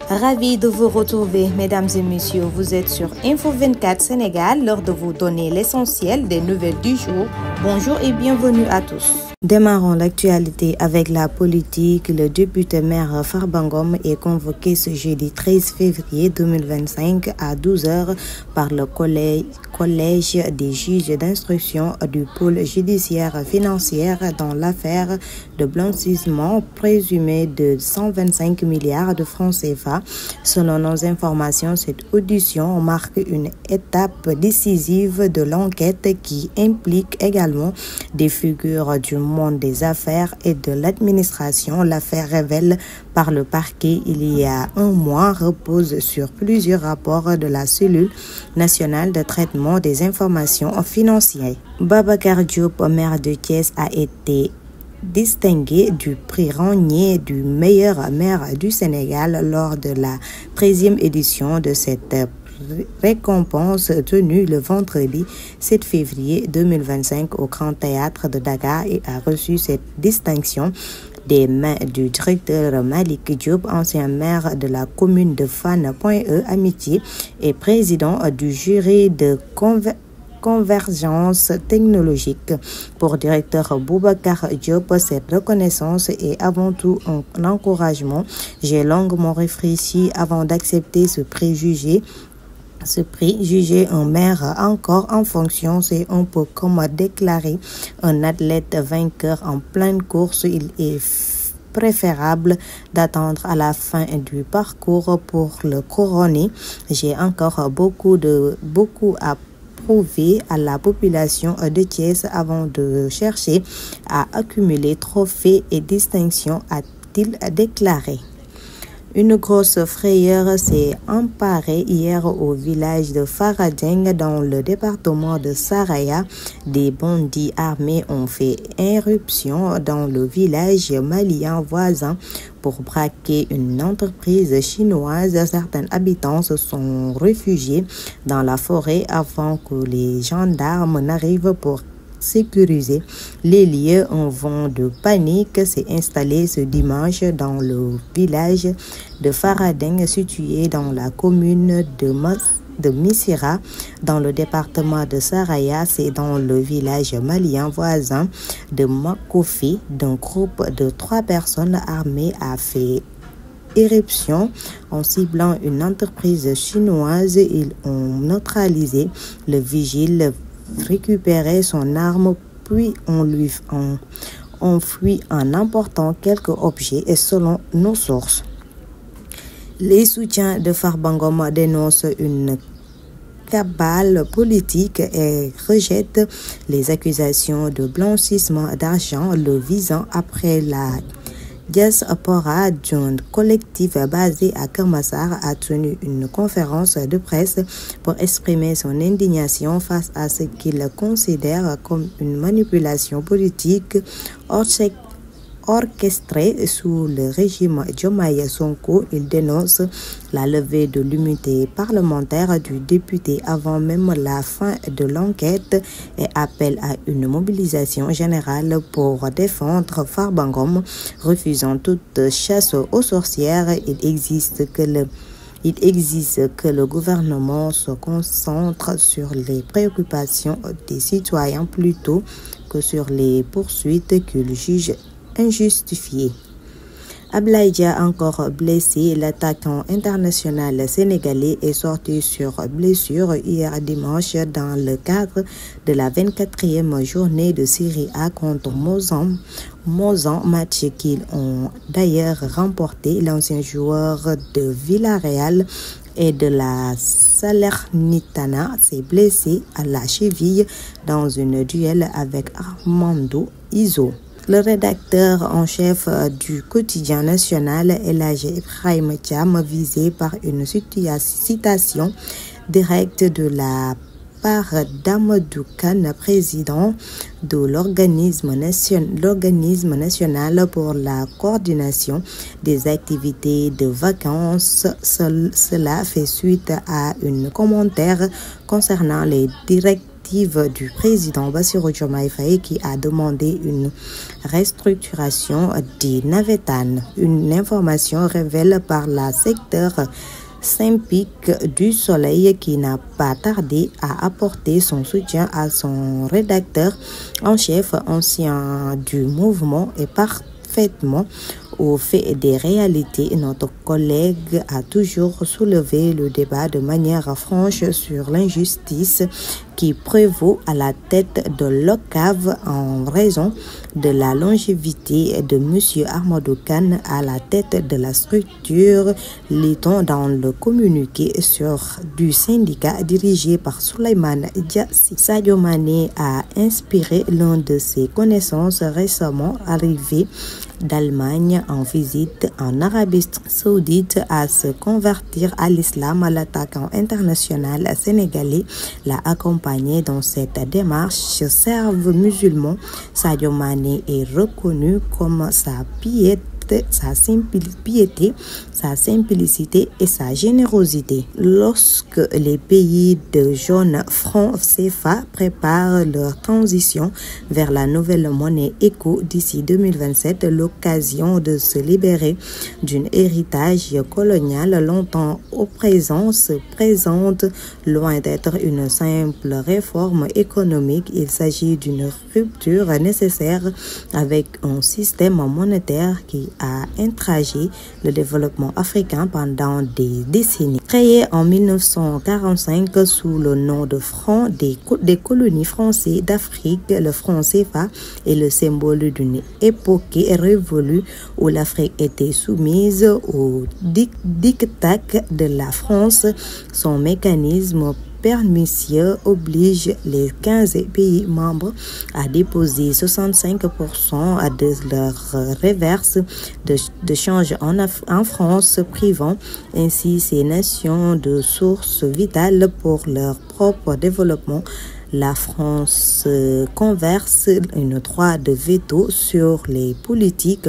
Ravi de vous retrouver, mesdames et messieurs. Vous êtes sur Info 24 Sénégal, l'heure de vous donner l'essentiel des nouvelles du jour. Bonjour et bienvenue à tous. Démarrons l'actualité avec la politique. Le député maire Farba Ngom est convoqué ce jeudi 13 février 2025 à 12h par le collège des juges d'instruction du pôle judiciaire financière dans l'affaire de blanchissement présumé de 125 milliards de francs CFA. Selon nos informations, cette audition marque une étape décisive de l'enquête qui implique également des figures du monde des affaires et de l'administration. L'affaire révèle par le parquet il y a un mois repose sur plusieurs rapports de la cellule nationale de traitement des informations financières. Babacar Diop, maire de Thiès, a été distingué du prix Ragné du meilleur maire du Sénégal lors de la 13e édition de cette récompense tenue le vendredi 7 février 2025 au Grand Théâtre de Dakar et a reçu cette distinction des mains du directeur Malik Diop, ancien maire de la commune de Fann.E Amitié et président du jury de convergence technologique. Pour directeur Boubacar Diop, cette reconnaissance est avant tout un encouragement. J'ai longuement réfléchi avant d'accepter ce prix jugé un maire encore en fonction, c'est un peu comme déclarer un athlète vainqueur en pleine course. Il est préférable d'attendre à la fin du parcours pour le couronner. J'ai encore beaucoup à prouver à la population de Thiès avant de chercher à accumuler trophées et distinctions, a-t-il déclaré. Une grosse frayeur s'est emparée hier au village de Faradeng dans le département de Saraya. Des bandits armés ont fait éruption dans le village malien voisin pour braquer une entreprise chinoise. Certains habitants se sont réfugiés dans la forêt avant que les gendarmes n'arrivent pour sécuriser les lieux. Un vent de panique s'est installé ce dimanche dans le village de Faradeng situé dans la commune de Missira dans le département de Saraya. C'est dans le village malien voisin de Makofi d'un groupe de 3 personnes armées a fait éruption en ciblant une entreprise chinoise. Ils ont neutralisé le vigile, récupéré son arme, puis on fuit en emportant quelques objets. Et selon nos sources, les soutiens de Farba Ngom dénoncent une cabale politique et rejettent les accusations de blanchissement d'argent le visant. Après la diaspora d'un collectif basé à Keur Massar a tenu une conférence de presse pour exprimer son indignation face à ce qu'il considère comme une manipulation politique orchestrée sous le régime Diomaye Sonko. Il dénonce la levée de l'immunité parlementaire du député avant même la fin de l'enquête et appelle à une mobilisation générale pour défendre Farba Ngom, refusant toute chasse aux sorcières. Il existe que le gouvernement se concentre sur les préoccupations des citoyens plutôt que sur les poursuites qu'il juge injustifiées. Ablaye Dia, encore blessé, l'attaquant international sénégalais est sorti sur blessure hier dimanche dans le cadre de la 24e journée de Série A contre Mozan, match qu'ils ont d'ailleurs remporté. L'ancien joueur de Villarreal et de la Salernitana s'est blessé à la cheville dans une duel avec Armando Iso. Le rédacteur en chef du quotidien national, El Hadji Ibrahima Thiam, visé par une citation directe de la part d'Amadou Kane, président de l'organisme national pour la coordination des activités de vacances. Cela fait suite à un commentaire concernant les directives directive du président Bassirou Diomaye Faye qui a demandé une restructuration des navétanes. Une information révélée par la secteur Saint-Pic du Soleil qui n'a pas tardé à apporter son soutien à son rédacteur en chef ancien du mouvement et parfaitement au fait des réalités. Notre collègue a toujours soulevé le débat de manière franche sur l'injustice qui prévaut à la tête de l'OCAV en raison de la longévité de M. Ahmadou Kane à la tête de la structure, lit-on dans le communiqué du syndicat dirigé par Souleymane Diassi. Sadio Mané a inspiré l'un de ses connaissances récemment arrivé d'Allemagne en visite en Arabie Saoudite à se convertir à l'islam. L'attaquant international sénégalais l'a accompagné dans cette démarche. Serve musulman, Sadio Mané est reconnu comme sa piété, sa simplicité et sa générosité. Lorsque les pays de zone franc CFA préparent leur transition vers la nouvelle monnaie éco d'ici 2027, l'occasion de se libérer d'un héritage colonial longtemps au présent se présente. Loin d'être une simple réforme économique, il s'agit d'une rupture nécessaire avec un système monétaire qui a entravé le développement africain pendant des décennies. Créé en 1945 sous le nom de franc des colonies françaises d'Afrique, le franc CFA est le symbole d'une époque révolue où l'Afrique était soumise au diktat de la France. Son mécanisme pernicieux oblige les 15 pays membres à déposer 65% de leur reverse de change en France, privant ainsi ces nations de sources vitales pour leur propre développement. La France converse un droit de veto sur les politiques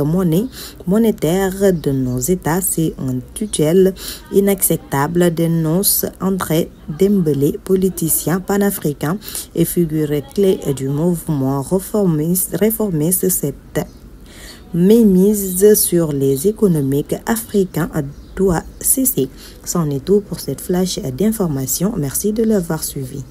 monétaires de nos États. C'est une tutelle inacceptable, dénonce André Dembélé, politicien panafricain et figure clé du mouvement réformiste. Cette mainmise sur les économiques africains doit cesser. C'en est tout pour cette flash d'information. Merci de l'avoir suivi.